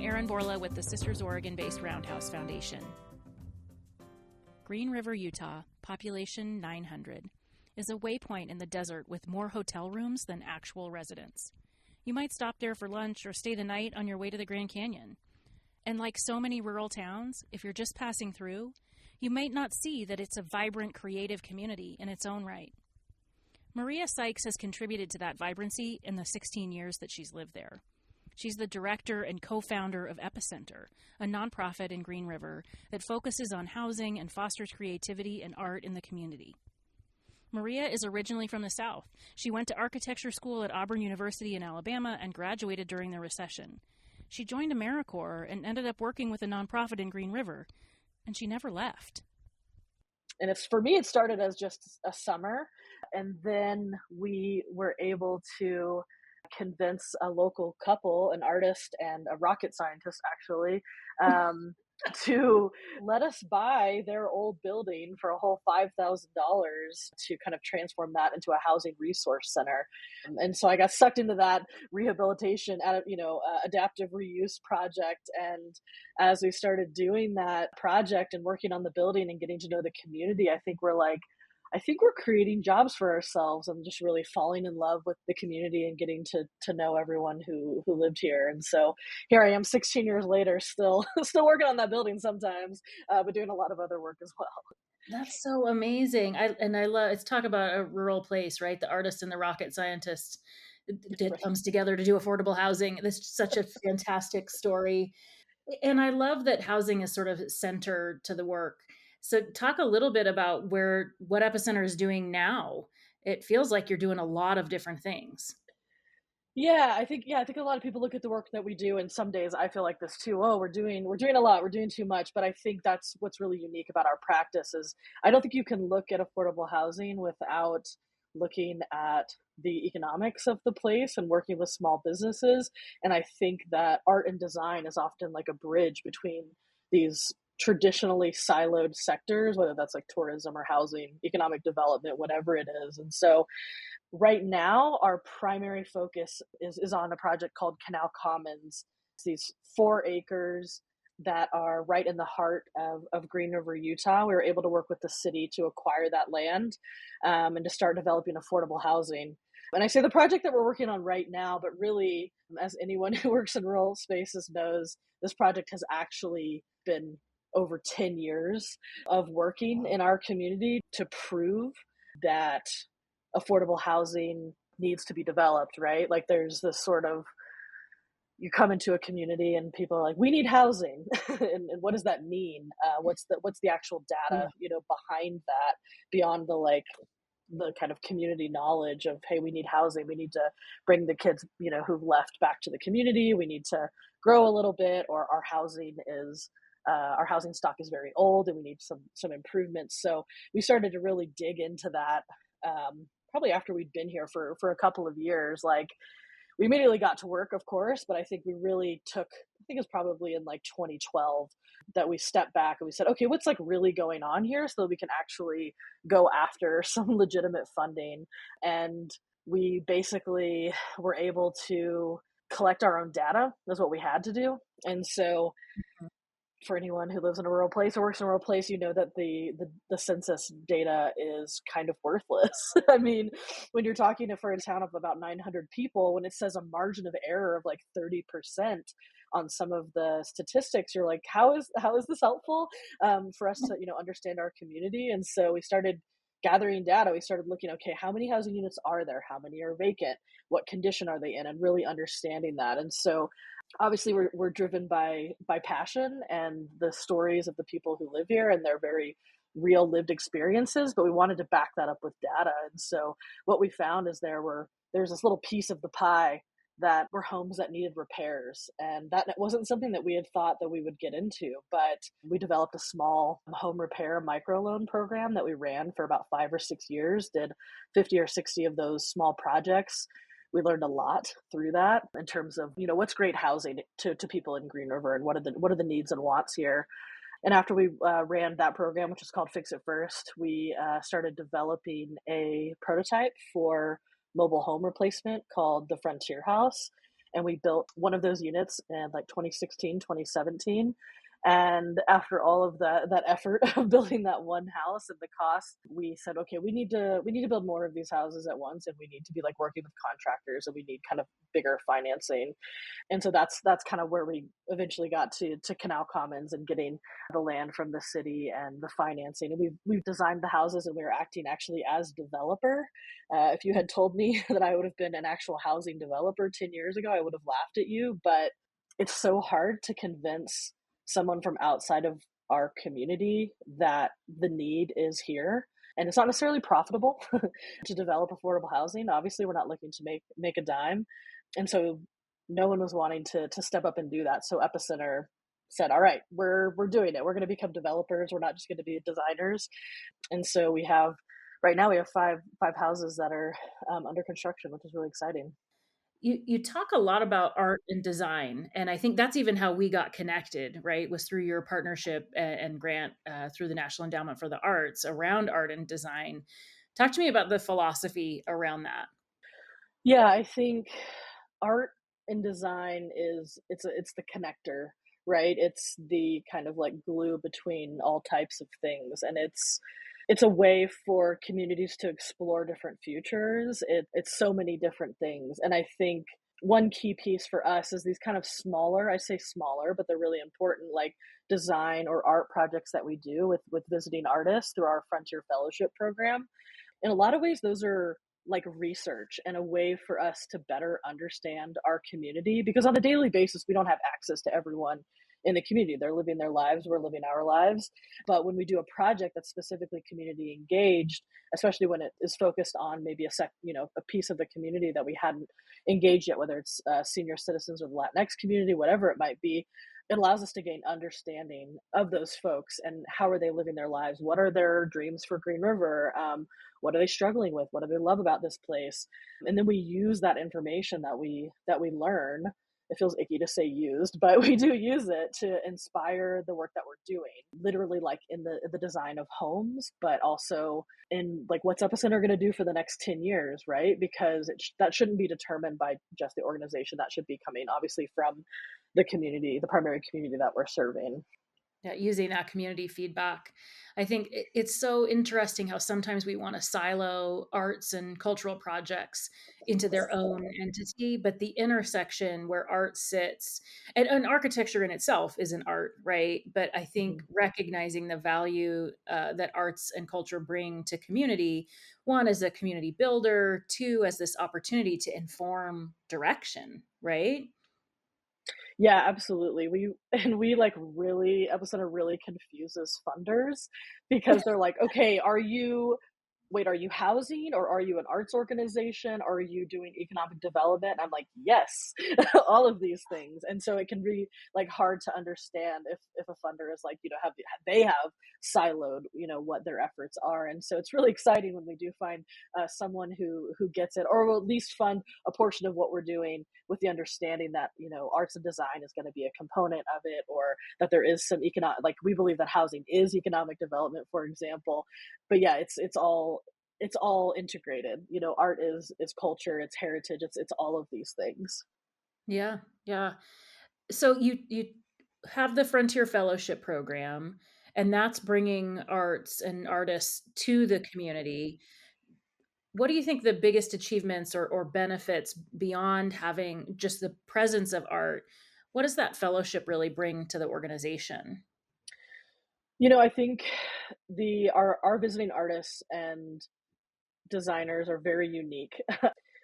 Erin Borla with the Sisters Oregon-based Roundhouse Foundation. Green River, Utah, population 900, is a waypoint in the desert with more hotel rooms than actual residents. You might stop there for lunch or stay the night on your way to the Grand Canyon. And like so many rural towns, if you're just passing through, you might not see that it's a vibrant, creative community in its own right. Maria Sykes has contributed to that vibrancy in the 16 years that she's lived there. She's the director and co-founder of Epicenter, a nonprofit in Green River that focuses on housing and fosters creativity and art in the community. Maria is originally from the South. She went to architecture school at Auburn University in Alabama and graduated during the recession. She joined Americorps and ended up working with a nonprofit in Green River, and she never left. And for me, it started as just a summer. And then we were able to convince a local couple, an artist and a rocket scientist, actually, to let us buy their old building for a whole $5,000 to kind of transform that into a housing resource center. And so I got sucked into that rehabilitation, adaptive reuse project. And as we started doing that project and working on the building and getting to know the community, I think we're creating jobs for ourselves and just really falling in love with the community and getting to know everyone who lived here. And so here I am 16 years later, still working on that building sometimes, but doing a lot of other work as well. That's so amazing. I love, let's talk about a rural place, right? The artist and the rocket scientist that comes together to do affordable housing. This is such a fantastic story. And I love that housing is sort of centered to the work. So talk a little bit about what Epicenter is doing now. It feels like you're doing a lot of different things. I think a lot of people look at the work that we do, and some days I feel like this too. Oh, we're doing a lot, we're doing too much. But I think that's what's really unique about our practice is I don't think you can look at affordable housing without looking at the economics of the place and working with small businesses. And I think that art and design is often like a bridge between these traditionally siloed sectors, whether that's like tourism or housing, economic development, whatever it is. And so right now, our primary focus is on a project called Canal Commons. It's these 4 acres that are right in the heart of Green River, Utah. We were able to work with the city to acquire that land and to start developing affordable housing. And I say the project that we're working on right now, but really, as anyone who works in rural spaces knows, this project has actually been over 10 years of working in our community to prove that affordable housing needs to be developed, right? Like there's this sort of, you come into a community and people are like, we need housing. and what does that mean? What's the actual data, behind that, beyond the kind of community knowledge of, hey, we need housing. We need to bring the kids, who've left back to the community. We need to grow a little bit, or our housing stock is very old and we need some improvements. So we started to really dig into that probably after we'd been here for a couple of years. Like we immediately got to work, of course, but I think we really I think it was probably in like 2012 that we stepped back and we said, okay, what's like really going on here so that we can actually go after some legitimate funding. And we basically were able to collect our own data. That's what we had to do. And so for anyone who lives in a rural place or works in a rural place, you know that the census data is kind of worthless. I mean, when you're talking for a town of about 900 people, when it says a margin of error of like 30% on some of the statistics, you're like, how is this helpful for us to understand our community? And so we started gathering data. We started looking, okay, how many housing units are there? How many are vacant? What condition are they in? And really understanding that. And so obviously we're driven by passion and the stories of the people who live here and their very real lived experiences, but we wanted to back that up with data. And so what we found is there's this little piece of the pie that were homes that needed repairs. And that wasn't something that we had thought that we would get into, but we developed a small home repair microloan program that we ran for about 5 or 6 years, did 50 or 60 of those small projects. We learned a lot through that in terms of, what's great housing to people in Green River and what are the needs and wants here. And after we ran that program, which is called Fix It First, we started developing a prototype for mobile home replacement called the Frontier House. and we built one of those units in like 2016, 2017. And after all of that effort of building that one house and the cost, we said, okay, we need to build more of these houses at once, and we need to be like working with contractors, and we need kind of bigger financing. And so that's kind of where we eventually got to Canal Commons and getting the land from the city and the financing. And we've designed the houses, and we were acting actually as developer. If you had told me that I would have been an actual housing developer 10 years ago, I would have laughed at you. But it's so hard to convince someone from outside of our community that the need is here. And it's not necessarily profitable to develop affordable housing. Obviously, we're not looking to make a dime. And so no one was wanting to step up and do that. So Epicenter said, all right, we're doing it. We're going to become developers. We're not just going to be designers. And so right now we have five houses that are under construction, which is really exciting. You talk a lot about art and design, and I think that's even how we got connected, right? Was through your partnership and grant through the National Endowment for the Arts around art and design. Talk to me about the philosophy around that. Yeah, I think art and design it's the connector, right? It's the kind of like glue between all types of things, and it's a way for communities to explore different futures. It's so many different things, and I think one key piece for us is these kind of smaller, I say smaller, but they're really important, like design or art projects that we do with visiting artists through our Frontier Fellowship program. In a lot of ways, those are like research and a way for us to better understand our community, because on a daily basis we don't have access to everyone in the community. They're living their lives, we're living our lives. But when we do a project that's specifically community engaged, especially when it is focused on maybe a piece of the community that we hadn't engaged yet, whether it's senior citizens or the Latinx community, whatever it might be, it allows us to gain understanding of those folks and how are they living their lives, what are their dreams for Green River, what are they struggling with, what do they love about this place. And then we use that information that we learn. It feels icky to say used, but we do use it to inspire the work that we're doing, literally like in the design of homes, but also in like what's Epicenter going to do for the next 10 years, right? Because that shouldn't be determined by just the organization. That should be coming obviously from the community, the primary community that we're serving. Yeah, using that community feedback. I think it's so interesting how sometimes we want to silo arts and cultural projects into their own entity, but the intersection where art sits, and architecture in itself is an art, right? But I think Mhm. recognizing the value that arts and culture bring to community, one, as a community builder, two, as this opportunity to inform direction, right? Yeah, absolutely. We like really Epicenter really confuses funders because they're like, okay, are you housing, or are you an arts organization? Are you doing economic development? And I'm like, yes, all of these things. And so it can be like hard to understand if a funder is like, they have siloed, what their efforts are. And so it's really exciting when we do find someone who gets it, or will at least fund a portion of what we're doing with the understanding that, arts and design is going to be a component of it, or that there is some economic, like we believe that housing is economic development, for example. But yeah, it's all integrated. Art is culture, it's heritage, it's all of these things. Yeah, yeah. So you have the Frontier Fellowship program, and that's bringing arts and artists to the community. What do you think the biggest achievements or benefits beyond having just the presence of art? What does that fellowship really bring to the organization? I think our visiting artists and designers are very unique.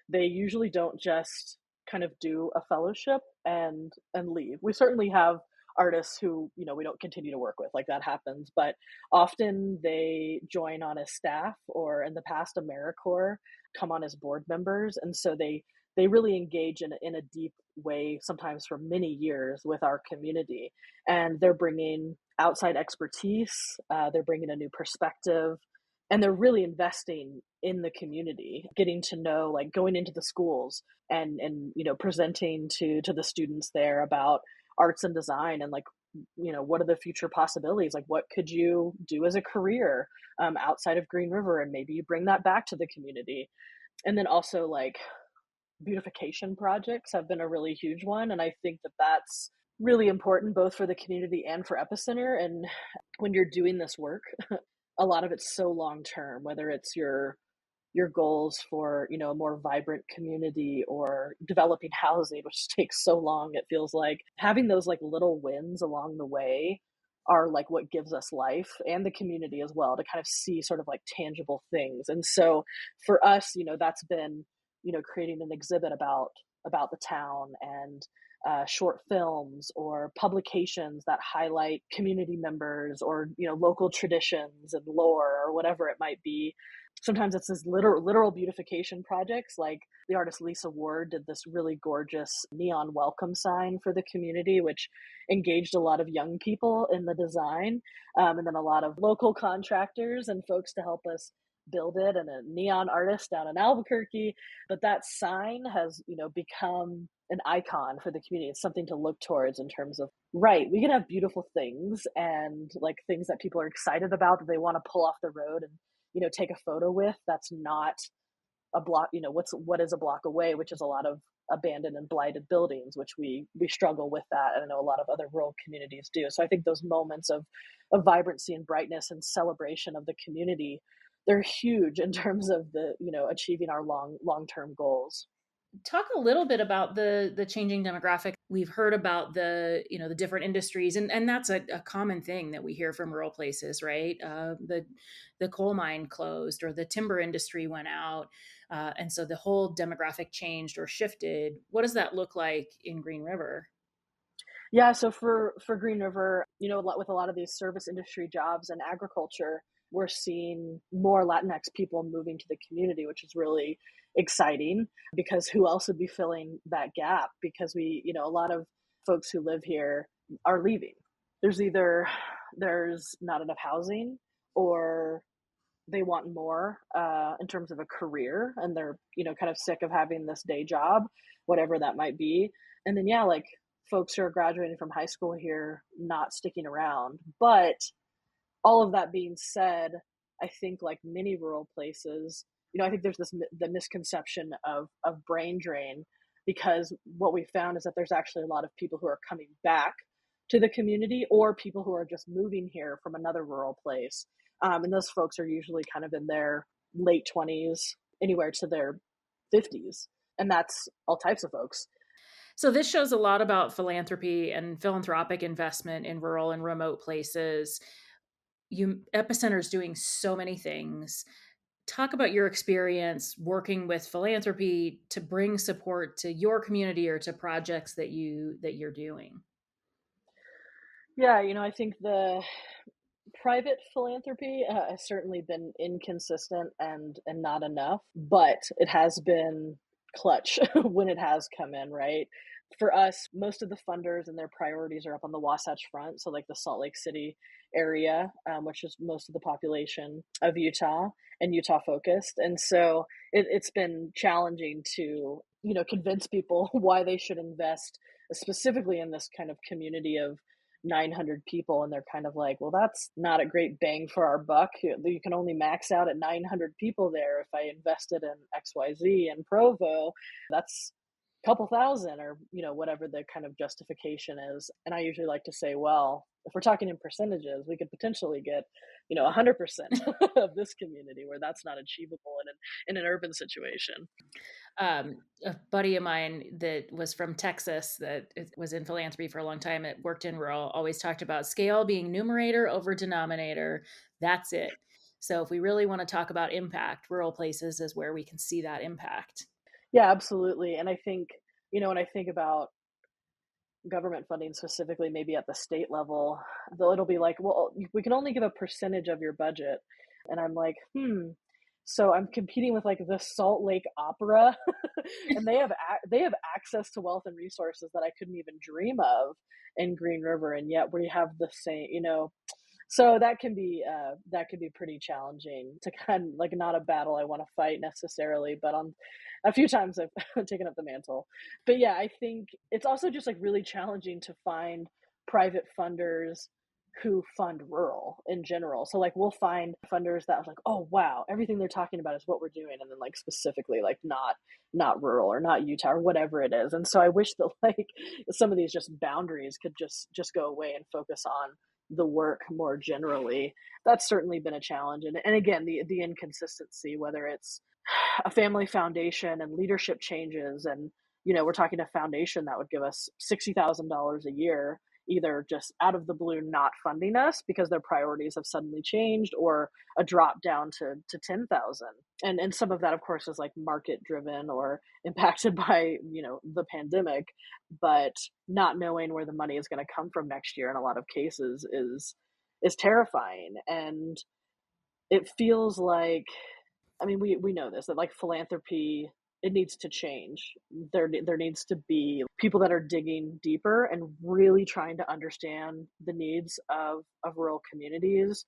They usually don't just kind of do a fellowship and leave. We certainly have artists who, we don't continue to work with, like that happens, but often they join on as staff, or in the past Americorps come on as board members, and so they really engage in a deep way, sometimes for many years, with our community. And they're bringing outside expertise, they're bringing a new perspective, and they're really investing in the community, getting to know, like going into the schools and presenting to the students there about arts and design, and like, what are the future possibilities, like what could you do as a career outside of Green River, and maybe you bring that back to the community. And then also like beautification projects have been a really huge one. And I think that that's really important both for the community and for Epicenter. And when you're doing this work, a lot of it's so long term, whether it's your goals for, you know, a more vibrant community or developing housing, which takes so long. It feels like having those like little wins along the way are like what gives us life, and the community as well, to kind of see sort of like tangible things. And so for us, you know, that's been, you know, creating an exhibit about the town, and short films or publications that highlight community members or, you know, local traditions and lore or whatever it might be. Sometimes it's this literal beautification projects. Like the artist Lisa Ward did this really gorgeous neon welcome sign for the community, which engaged a lot of young people in the design, and then a lot of local contractors and folks to help us build it, and a neon artist down in Albuquerque. But that sign has, you know, become an icon for the community. It's something to look towards in terms of, right, we can have beautiful things and like things that people are excited about that they want to pull off the road and, you know, take a photo with. That's not a block, you know, what is a block away, which is a lot of abandoned and blighted buildings, which we struggle with that, and I know a lot of other rural communities do. So I think those moments of vibrancy and brightness and celebration of the community, they're huge in terms of the, you know, achieving our long-term goals. Talk a little bit about the changing demographic. We've heard about the, you know, the different industries, and that's a common thing that we hear from rural places, right? The coal mine closed, or the timber industry went out, and so the whole demographic changed or shifted. What does that look like in Green River? Yeah, so for Green River, you know, with a lot of these service industry jobs and agriculture, we're seeing more Latinx people moving to the community, which is really exciting, because who else would be filling that gap? Because we, you know, a lot of folks who live here are leaving. There's not enough housing, or they want more in terms of a career, and they're, you know, kind of sick of having this day job, whatever that might be. And then yeah, like folks who are graduating from high school here not sticking around. But all of that being said, I think like many rural places, you know, I think there's the misconception of brain drain, because what we found is that there's actually a lot of people who are coming back to the community, or people who are just moving here from another rural place. And those folks are usually kind of in their late 20s, anywhere to their 50s. And that's all types of folks. So this shows a lot about philanthropy and philanthropic investment in rural and remote places. Epicenter is doing so many things. Talk about your experience working with philanthropy to bring support to your community or to projects that you're doing. Yeah, you know, I think the private philanthropy has certainly been inconsistent and not enough, but it has been clutch when it has come in, right? For us, most of the funders and their priorities are up on the Wasatch Front, so like the Salt Lake City area, which is most of the population of Utah, and Utah focused. And so it's been challenging to, you know, convince people why they should invest specifically in this kind of community of 900 people, and they're kind of like, well, that's not a great bang for our buck. You can only max out at 900 people there. If I invested in XYZ and Provo, that's a couple thousand, or, you know, whatever the kind of justification is. And I usually like to say, well, if we're talking in percentages, we could potentially get, you know, 100% of this community, where that's not achievable in an urban situation. A buddy of mine that was from Texas, that was in philanthropy for a long time, it worked in rural, always talked about scale being numerator over denominator. That's it. So if we really want to talk about impact, rural places is where we can see that impact. Yeah, absolutely. And I think, you know, when I think about government funding specifically, maybe at the state level, though, it'll be like, well, we can only give a percentage of your budget. And I'm like, so I'm competing with like the Salt Lake Opera, and they have access to wealth and resources that I couldn't even dream of in Green River, and yet we have the same, you know. So that can be pretty challenging to kind of like, not a battle I want to fight necessarily, but on a few times I've taken up the mantle. But yeah, I think it's also just like really challenging to find private funders who fund rural in general. So like we'll find funders that are like, oh wow, everything they're talking about is what we're doing, and then like specifically like not rural or not Utah or whatever it is. And so I wish that like some of these just boundaries could just go away and focus on the work more generally. That's certainly been a challenge. And again, the inconsistency, whether it's a family foundation and leadership changes, and we're talking a foundation that would give us $60,000 a year, either just out of the blue not funding us because their priorities have suddenly changed, or a drop down to 10,000. And some of that of course is like market driven or impacted by the pandemic, but not knowing where the money is going to come from next year in a lot of cases is terrifying. And it feels like, I mean, we know this, that like philanthropy, it needs to change. There needs to be people that are digging deeper and really trying to understand the needs of rural communities.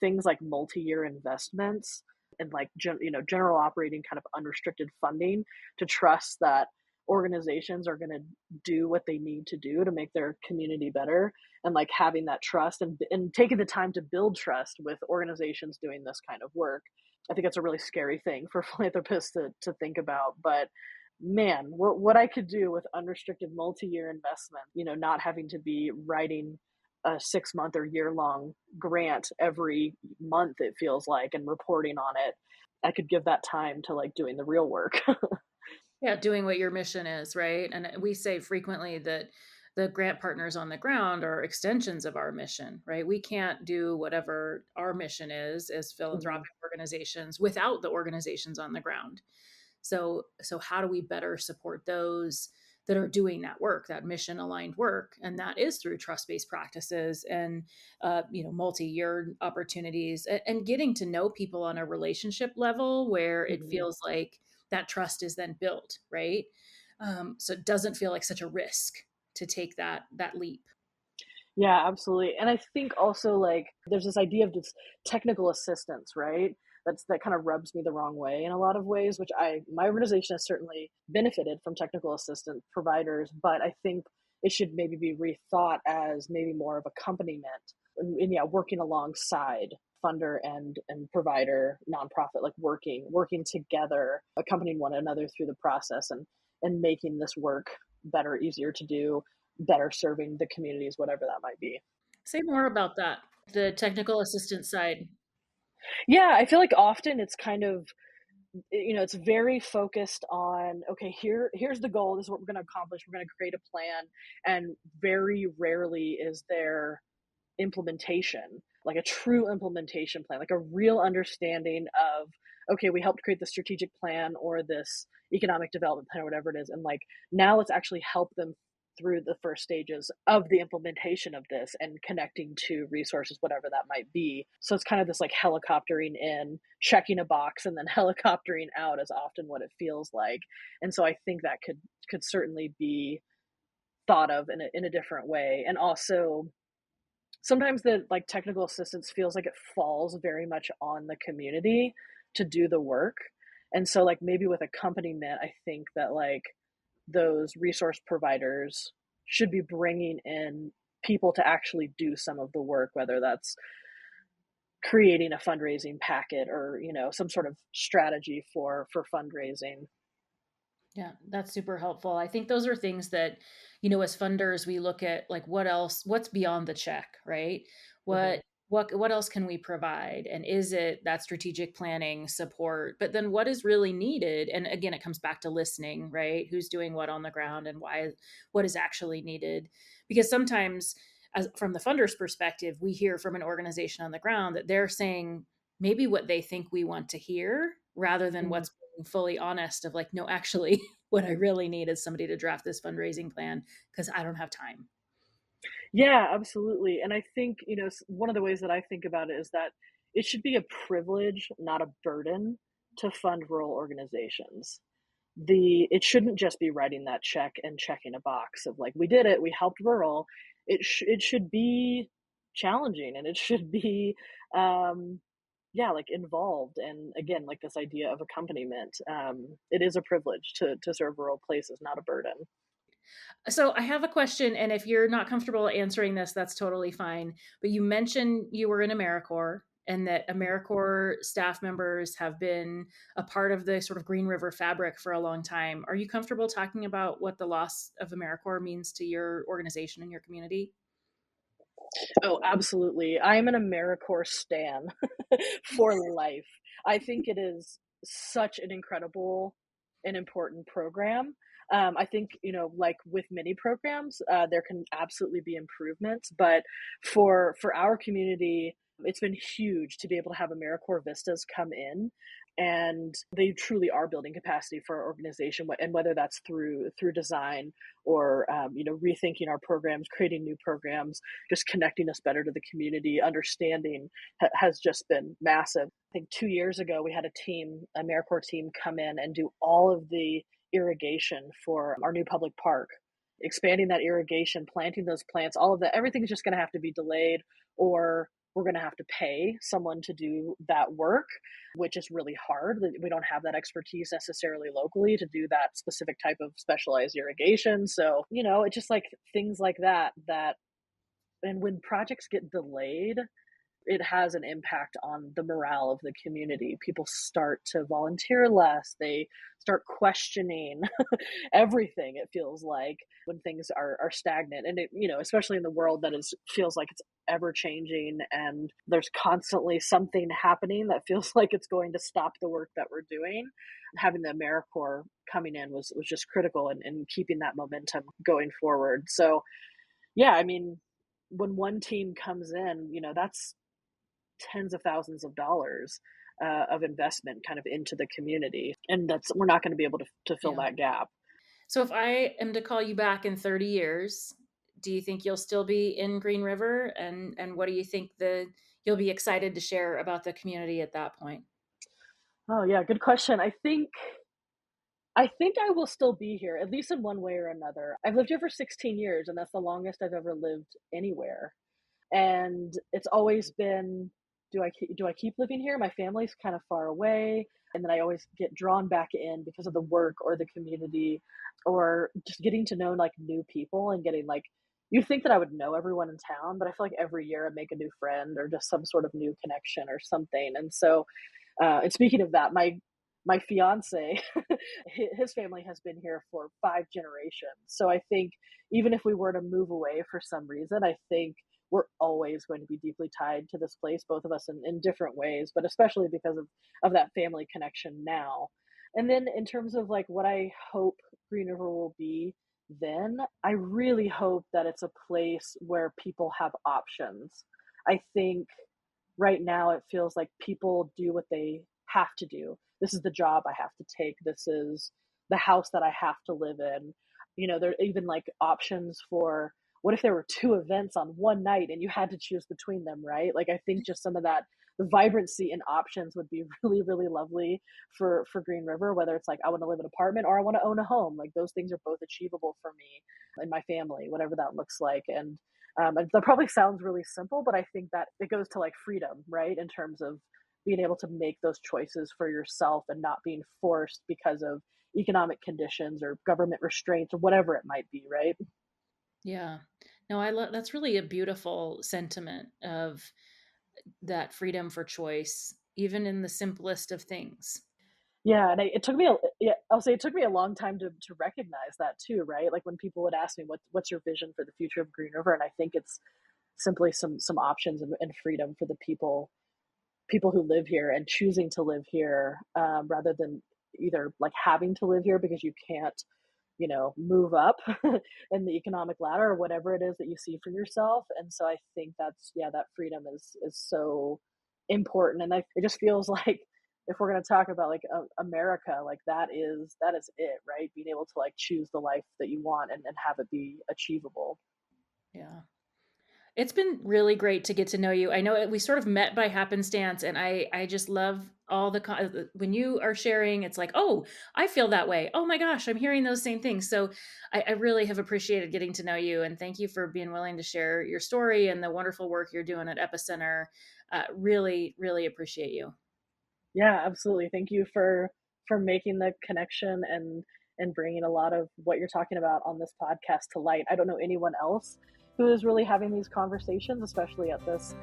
Things like multi-year investments and like general operating kind of unrestricted funding, to trust that organizations are going to do what they need to do to make their community better, and like having that trust and taking the time to build trust with organizations doing this kind of work. I think that's a really scary thing for philanthropists to think about. But man, what I could do with unrestricted multi-year investment, not having to be writing a 6 month or year long grant every month, it feels like, and reporting on it. I could give that time to like doing the real work. Yeah, doing what your mission is, right? And we say frequently that the grant partners on the ground are extensions of our mission, right? We can't do whatever our mission is as Mhm. philanthropic organizations without the organizations on the ground. So how do we better support those that are doing that work, that mission aligned work? And that is through trust-based practices and multi-year opportunities, and getting to know people on a relationship level where it Mhm. feels like that trust is then built, right? So it doesn't feel like such a risk to take that leap. Yeah, absolutely. And I think also like there's this idea of just technical assistance, right? That kind of rubs me the wrong way in a lot of ways, which my organization has certainly benefited from technical assistant providers, but I think it should maybe be rethought as maybe more of accompaniment, and yeah, working alongside funder and provider, nonprofit, like working together, accompanying one another through the process, and making this work better, easier to do, better serving the communities, whatever that might be. Say more about that, the technical assistance side. Yeah, I feel like often it's kind of, it's very focused on, okay, here's the goal, this is what we're going to accomplish, we're going to create a plan, and very rarely is there implementation, like a true implementation plan, like a real understanding of, okay, we helped create the strategic plan or this economic development plan or whatever it is, and like now let's actually help them through the first stages of the implementation of this and connecting to resources, whatever that might be. So it's kind of this like helicoptering in, checking a box, and then helicoptering out is often what it feels like. And so I think that could certainly be thought of in a different way. And also sometimes the like technical assistance feels like it falls very much on the community to do the work. And so like maybe with accompaniment, I think that like those resource providers should be bringing in people to actually do some of the work, whether that's creating a fundraising packet or some sort of strategy for fundraising. Yeah, that's super helpful. I think those are things that, as funders, we look at like what's beyond the check, right? Hmm. What else can we provide? And is it that strategic planning support? But then what is really needed? And again, it comes back to listening, right? Who's doing what on the ground and what is actually needed? Because sometimes as from the funder's perspective, we hear from an organization on the ground that they're saying maybe what they think we want to hear rather than Hmm. what's fully honest of like, no, actually, what I really need is somebody to draft this fundraising plan because I don't have time. Yeah, absolutely. And I think, one of the ways that I think about it is that it should be a privilege, not a burden, to fund rural organizations. It shouldn't just be writing that check and checking a box of like, we did it, we helped rural. It should be challenging, and it should be um yeah, like involved, and again, like this idea of accompaniment. It is a privilege to serve rural places, not a burden. So I have a question, and if you're not comfortable answering this, that's totally fine. But you mentioned you were in Americorps and that Americorps staff members have been a part of the sort of Green River fabric for a long time. Are you comfortable talking about what the loss of Americorps means to your organization and your community? Oh, absolutely. I am an Americorps stan for life. I think it is such an incredible and important program. I think, like with many programs, there can absolutely be improvements, but for our community, it's been huge to be able to have Americorps Vistas come in, and they truly are building capacity for our organization, and whether that's through design or rethinking our programs, creating new programs, just connecting us better to the community, understanding has just been massive. I think 2 years ago, we had a Americorps team come in and do all of the irrigation for our new public park, expanding that irrigation, planting those plants, all of that. Everything's just going to have to be delayed, or we're going to have to pay someone to do that work, which is really hard. We don't have that expertise necessarily locally to do that specific type of specialized irrigation. So, it's just like things like that, and when projects get delayed, it has an impact on the morale of the community. People start to volunteer less. They start questioning everything, it feels like, when things are stagnant. And especially in the world that feels like it's ever changing, and there's constantly something happening that feels like it's going to stop the work that we're doing. Having the Americorps coming in was just critical in keeping that momentum going forward. So yeah, I mean, when one team comes in, that's tens of thousands of dollars of investment kind of into the community, and we're not going to be able to fill Yeah. that gap. So if I am to call you back in 30 years, do you think you'll still be in Green River? And what do you think you'll be excited to share about the community at that point? Oh yeah, good question. I think I will still be here, at least in one way or another. I've lived here for 16 years, and that's the longest I've ever lived anywhere. And it's always been, do I keep living here? My family's kind of far away, and then I always get drawn back in because of the work or the community, or just getting to know like new people, and getting like, you'd think that I would know everyone in town, but I feel like every year I make a new friend or just some sort of new connection or something. And so, and speaking of that, my fiance, his family has been here for 5 generations. So I think even if we were to move away for some reason, I think we're always going to be deeply tied to this place, both of us in different ways, but especially because of that family connection now. And then in terms of like what I hope Green River will be, then I really hope that it's a place where people have options. I think right now it feels like people do what they have to do. This is the job I have to take. This is the house that I have to live in. There are even like options for, what if there were two events on one night and you had to choose between them, right? Like I think just some of that, the vibrancy and options would be really, really lovely for Green River, whether it's like I want to live in an apartment or I want to own a home. Like those things are both achievable for me and my family, whatever that looks like. And that probably sounds really simple, but I think that it goes to like freedom, right? In terms of being able to make those choices for yourself and not being forced because of economic conditions or government restraints or whatever it might be, right? Yeah. No, I love that's really a beautiful sentiment of that freedom for choice, even in the simplest of things. Yeah, and it took me yeah, I'll say it took me a long time to recognize that too, right? Like when people would ask me what's your vision for the future of Green River, and I think it's simply some options and freedom for the people who live here and choosing to live here, rather than either like having to live here because you can't, move up in the economic ladder or whatever it is that you see for yourself. And so I think that freedom is so important. And it just feels like if we're going to talk about like America, like that is it, right? Being able to like choose the life that you want and have it be achievable. Yeah. It's been really great to get to know you. I know we sort of met by happenstance, and I just love all when you are sharing. It's like, oh, I feel that way. Oh my gosh, I'm hearing those same things. So I really have appreciated getting to know you, and thank you for being willing to share your story and the wonderful work you're doing at Epicenter. Really, really appreciate you. Yeah, absolutely. Thank you for making the connection, and and bringing a lot of what you're talking about on this podcast to light. I don't know anyone else who is really having these conversations, especially at this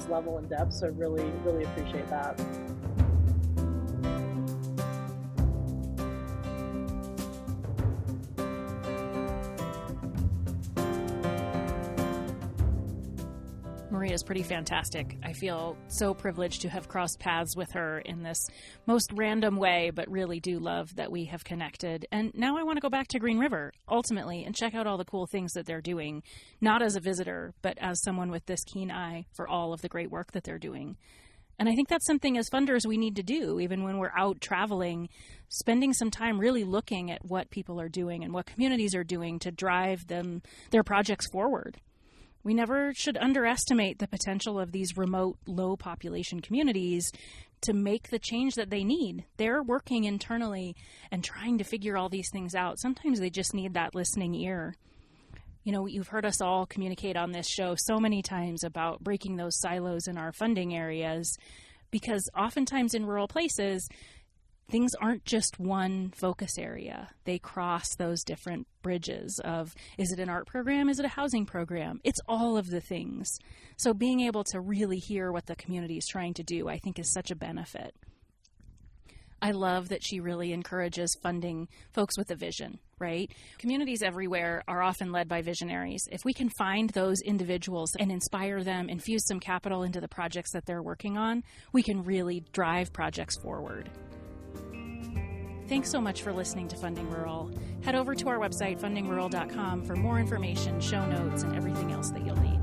level and depth. So really, really appreciate that. Maria is pretty fantastic. I feel so privileged to have crossed paths with her in this most random way, but really do love that we have connected. And now I want to go back to Green River, ultimately, and check out all the cool things that they're doing, not as a visitor, but as someone with this keen eye for all of the great work that they're doing. And I think that's something as funders we need to do, even when we're out traveling, spending some time really looking at what people are doing and what communities are doing to drive their projects forward. We never should underestimate the potential of these remote, low population communities to make the change that they need. They're working internally and trying to figure all these things out. Sometimes they just need that listening ear. You know, you've heard us all communicate on this show so many times about breaking those silos in our funding areas, because oftentimes in rural places, things aren't just one focus area. They cross those different bridges of, is it an art program? Is it a housing program? It's all of the things. So being able to really hear what the community is trying to do, I think, is such a benefit. I love that she really encourages funding folks with a vision, right? Communities everywhere are often led by visionaries. If we can find those individuals and inspire them, infuse some capital into the projects that they're working on, we can really drive projects forward. Thanks so much for listening to Funding Rural. Head over to our website, fundingrural.com, for more information, show notes, and everything else that you'll need.